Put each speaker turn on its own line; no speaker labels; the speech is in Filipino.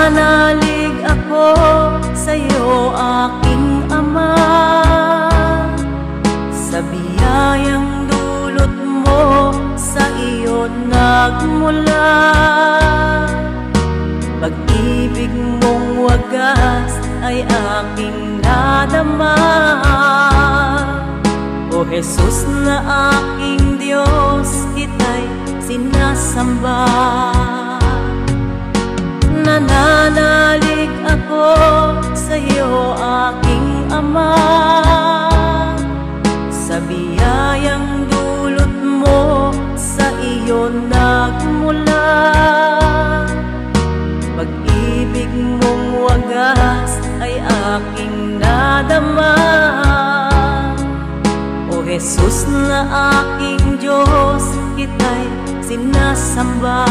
Nananalig ako sa'yo, aking Ama, sa biyayang dulot mo, sa iyo nagmula. Pag-ibig mong wagas ay aking nadama. O Jesus na aking Diyos, kita'y sinasamba. Nananalig ako sa'yo, aking Ama, sa biyayang dulot mo, sa iyo nagmula. Pag-ibig mong wagas ay aking nadama. O Jesus na aking Diyos, kita'y sinasamba.